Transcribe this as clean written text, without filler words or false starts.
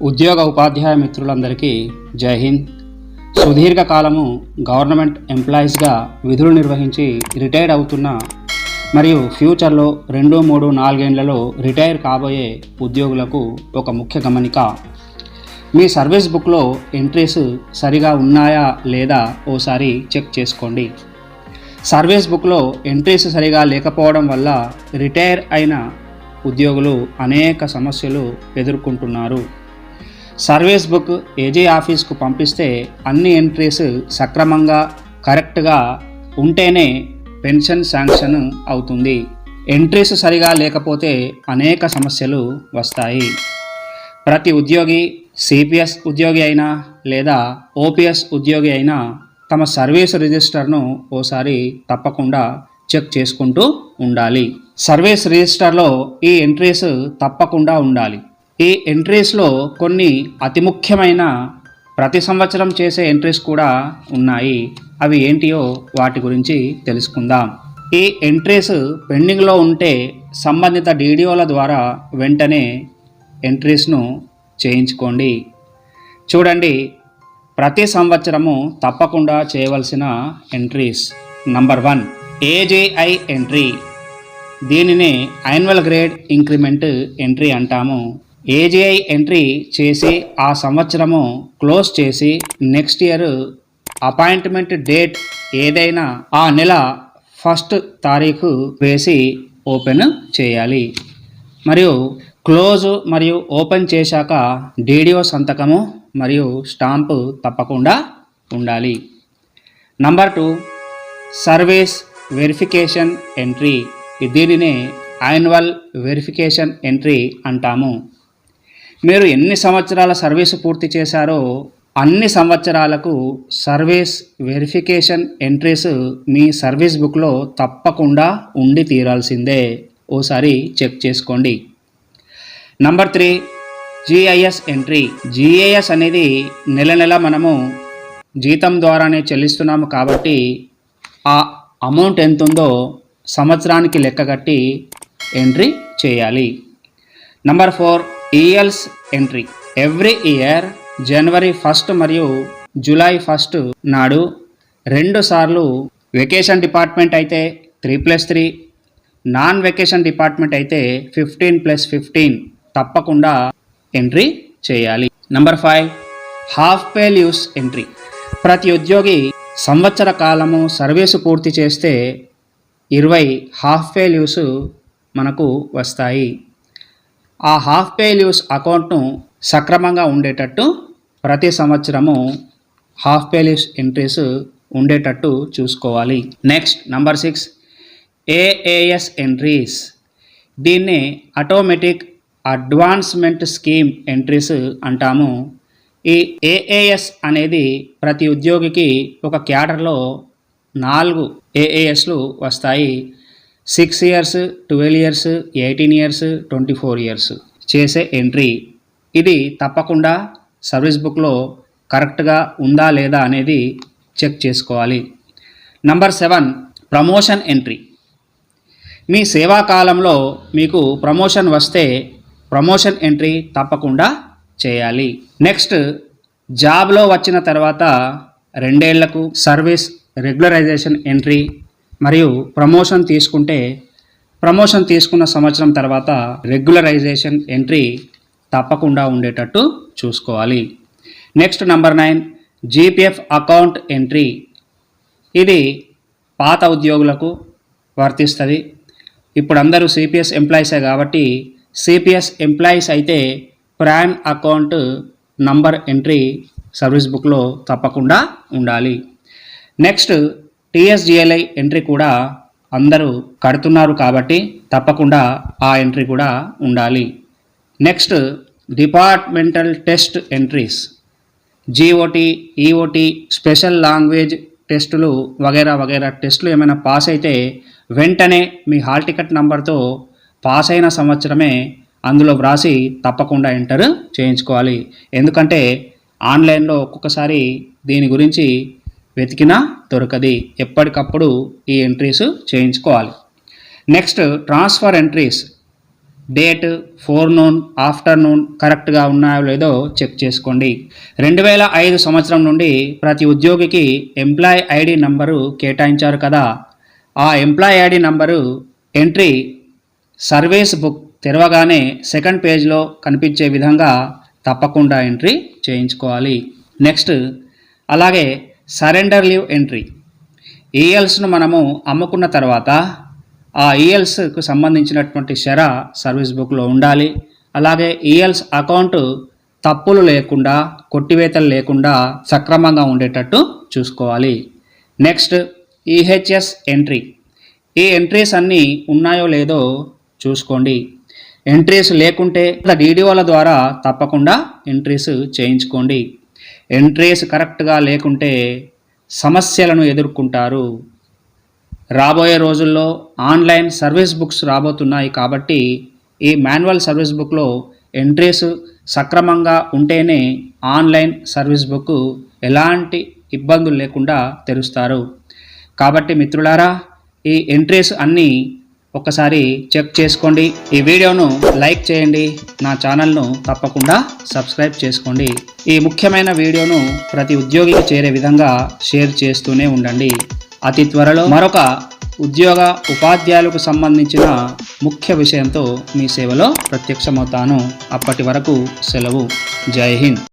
ఉద్యోగ ఉపాధ్యాయ మిత్రులందరికీ జై హింద్. సుదీర్ఘ కాలము గవర్నమెంట్ ఎంప్లాయీస్గా విధులు నిర్వహించి రిటైర్డ్ అవుతున్న మరియు ఫ్యూచర్లో 2, 3, 4 ఏళ్లలో రిటైర్ కాబోయే ఉద్యోగులకు ఒక ముఖ్య గమనిక. మీ సర్వీస్ బుక్లో ఎంట్రీస్ సరిగా ఉన్నాయా లేదా ఓసారి చెక్ చేసుకోండి. సర్వీస్ బుక్లో ఎంట్రీస్ సరిగా లేకపోవడం వల్ల రిటైర్ అయిన ఉద్యోగులు అనేక సమస్యలు ఎదుర్కొంటున్నారు. సర్వీస్ బుక్ ఏజీ ఆఫీస్కు పంపిస్తే అన్ని ఎంట్రీస్ సక్రమంగా కరెక్ట్గా ఉంటేనే పెన్షన్ శాంక్షన్ అవుతుంది. ఎంట్రీస్ సరిగా లేకపోతే అనేక సమస్యలు వస్తాయి. ప్రతి ఉద్యోగి సిపిఎస్ ఉద్యోగి అయినా లేదా ఓపీఎస్ ఉద్యోగి అయినా తమ సర్వీస్ రిజిస్టర్ను ఓసారి తప్పకుండా చెక్ చేసుకుంటూ ఉండాలి. సర్వీస్ రిజిస్టర్లో ఈ ఎంట్రీస్ తప్పకుండా ఉండాలి. ఈ ఎంట్రీస్లో కొన్ని అతి ముఖ్యమైన ప్రతి సంవత్సరం చేసే ఎంట్రీస్ కూడా ఉన్నాయి. అవి ఏంటియో వాటి గురించి తెలుసుకుందాం. ఈ ఎంట్రీస్ పెండింగ్లో ఉంటే సంబంధిత డీడీఓల ద్వారా వెంటనే ఎంట్రీస్ను చేయించుకోండి. చూడండి, ప్రతి సంవత్సరము తప్పకుండా చేయవలసిన ఎంట్రీస్. Number 1, AGI entry. దీనిని యాన్యువల్ గ్రేడ్ ఇంక్రిమెంట్ ఎంట్రీ అంటాము. ఏజీఐ ఎంట్రీ చేసి ఆ సంవత్సరము క్లోజ్ చేసి నెక్స్ట్ ఇయర్ అపాయింట్మెంట్ డేట్ ఏదైనా ఆ నెల 1వ తారీఖు వేసి ఓపెన్ చేయాలి. మరియు క్లోజ్ మరియు ఓపెన్ చేశాక డీడీఓ సంతకము మరియు స్టాంపు తప్పకుండా ఉండాలి. Number 2, service verification entry. దీనినే యాన్యువల్ వెరిఫికేషన్ ఎంట్రీ అంటాము. మీరు ఎన్ని సంవత్సరాల సర్వీసు పూర్తి చేశారో అన్ని సంవత్సరాలకు సర్వీస్ వెరిఫికేషన్ ఎంట్రీస్ మీ సర్వీస్ బుక్లో తప్పకుండా ఉండి తీరాల్సిందే. ఓసారి చెక్ చేసుకోండి. Number 3, GIS entry. జిఐఎస్ అనేది నెల నెల మనము జీతం ద్వారానే చెల్లిస్తున్నాము కాబట్టి ఆ అమౌంట్ ఎంత ఉందో సంవత్సరానికి లెక్కగట్టి ఎంట్రీ చేయాలి. Number 4, ELs entry. Every year జనవరి 1 మరియు జూలై 1 నాడు 2 సార్లు వెకేషన్ డిపార్ట్మెంట్ అయితే 3+3, నాన్ వెకేషన్ డిపార్ట్మెంట్ అయితే 15+15 తప్పకుండా ఎంట్రీ చేయాలి. Number 5, half pay leaves entry. ప్రతి ఉద్యోగి సంవత్సర కాలము సర్వీసు పూర్తి చేస్తే 20 హాఫ్ పే లీవ్స్ మనకు వస్తాయి. ఆ హాఫ్ పే లీవ్స్ అకౌంట్ను సక్రమంగా ఉండేటట్టు ప్రతి సంవత్సరము హాఫ్ పే లీవ్స్ ఎంట్రీస్ ఉండేటట్టు చూసుకోవాలి. Next number 6, AAS entries. దీన్ని ఆటోమేటిక్ అడ్వాన్స్మెంట్ స్కీమ్ ఎంట్రీస్ అంటాము. ఈ ఏఏఎస్ అనేది ప్రతి ఉద్యోగికి ఒక క్యాడర్లో 4 ఏఏఎస్లు వస్తాయి. 6 ఇయర్స్, 12 ఇయర్స్, 18 ఇయర్స్, 24 ఇయర్స్ చేసే ఎంట్రీ. ఇది తప్పకుండా సర్వీస్ బుక్లో కరెక్ట్గా ఉందా లేదా అనేది చెక్ చేసుకోవాలి. Number 7, promotion entry. మీ సేవా కాలంలో మీకు ప్రమోషన్ వస్తే ప్రమోషన్ ఎంట్రీ తప్పకుండా చేయాలి. నెక్స్ట్, జాబ్లో వచ్చిన తర్వాత 2 ఏళ్లకు సర్వీస్ రెగ్యులరైజేషన్ ఎంట్రీ మరియు ప్రమోషన్ తీసుకుంటే ప్రమోషన్ తీసుకున్న సంవత్సరం తర్వాత రెగ్యులరైజేషన్ ఎంట్రీ తప్పకుండా ఉండేటట్టు చూసుకోవాలి. Next number 9, GPF account entry. ఇది పాత ఉద్యోగులకు వర్తిస్తుంది. ఇప్పుడు అందరూ సిపిఎస్ ఎంప్లాయీసే కాబట్టి సిపిఎస్ ఎంప్లాయీస్ అయితే PRAN account number entry service బుక్లో తప్పకుండా ఉండాలి. నెక్స్ట్, టీఎస్జిఎల్ఐ ఎంట్రీ కూడా అందరూ కడుతున్నారు కాబట్టి తప్పకుండా ఆ ఎంట్రీ కూడా ఉండాలి. Next, departmental test entries. GOT, EOT, special language టెస్టులు వగైరా వగైరా టెస్టులు ఏమైనా పాస్ అయితే వెంటనే మీ హాల్ టికెట్ నంబర్తో పాస్ అయిన సంవత్సరమే అందులో వ్రాసి తప్పకుండా ఎంటర్ చేయించుకోవాలి. ఎందుకంటే ఆన్లైన్లో ఒక్కొక్కసారి దీని గురించి వెతికినా దొరకది. ఎప్పటికప్పుడు ఈ ఎంట్రీస్ చేయించుకోవాలి. Next, transfer entries. Date, forenoon, afternoon కరెక్ట్గా ఉన్నాయో లేదో చెక్ చేసుకోండి. 2005 సంవత్సరం నుండి ప్రతి ఉద్యోగికి ఎంప్లాయ్ ఐడి నంబరు కేటాయించారు కదా, ఆ employee ID number entry service book తెరవగానే సెకండ్ పేజ్లో కనిపించే విధంగా తప్పకుండా ఎంట్రీ చేయించుకోవాలి. నెక్స్ట్ అలాగే సరెండర్ లీవ్ ఎంట్రీ. ఈఎల్స్ను మనము అమ్ముకున్న తర్వాత ఆ ఈఎల్స్కు సంబంధించినటువంటి షెర సర్వీస్ బుక్లో ఉండాలి. అలాగే ఈఎల్స్ అకౌంట్ తప్పులు లేకుండా, కొట్టివేతలు లేకుండా సక్రమంగా ఉండేటట్టు చూసుకోవాలి. Next EHS entry. ఈ ఎంట్రీస్ అన్నీ ఉన్నాయో లేదో చూసుకోండి. ఎంట్రీస్ లేకుంటే డీడీఓల ద్వారా తప్పకుండా ఎంట్రీస్ చేయించుకోండి. ఎంట్రీస్ కరెక్ట్గా లేకుంటే సమస్యలను ఎదుర్కొంటారు. రాబోయే రోజుల్లో ఆన్లైన్ సర్వీస్ బుక్స్ రాబోతున్నాయి కాబట్టి ఈ మాన్యువల్ సర్వీస్ బుక్లో ఎంట్రీస్ సక్రమంగా ఉంటేనే ఆన్లైన్ సర్వీస్ బుక్ ఎలాంటి ఇబ్బందులు లేకుండా తెరుస్తారు. కాబట్టి మిత్రులారా, ఈ ఎంట్రీస్ అన్నీ ఒకసారి చెక్ చేసుకోండి. ఈ వీడియోను లైక్ చేయండి, నా ఛానల్ను తప్పకుండా సబ్స్క్రైబ్ చేసుకోండి. ఈ ముఖ్యమైన వీడియోను ప్రతి ఉద్యోగికి చేరే విధంగా షేర్ చేస్తూనే ఉండండి. అతి త్వరలో మరొక ఉద్యోగ ఉపాధ్యాయులకు సంబంధించిన ముఖ్య విషయంతో మీ సేవలో ప్రత్యక్షమవుతాను. అప్పటి వరకు సెలవు. జై హింద్.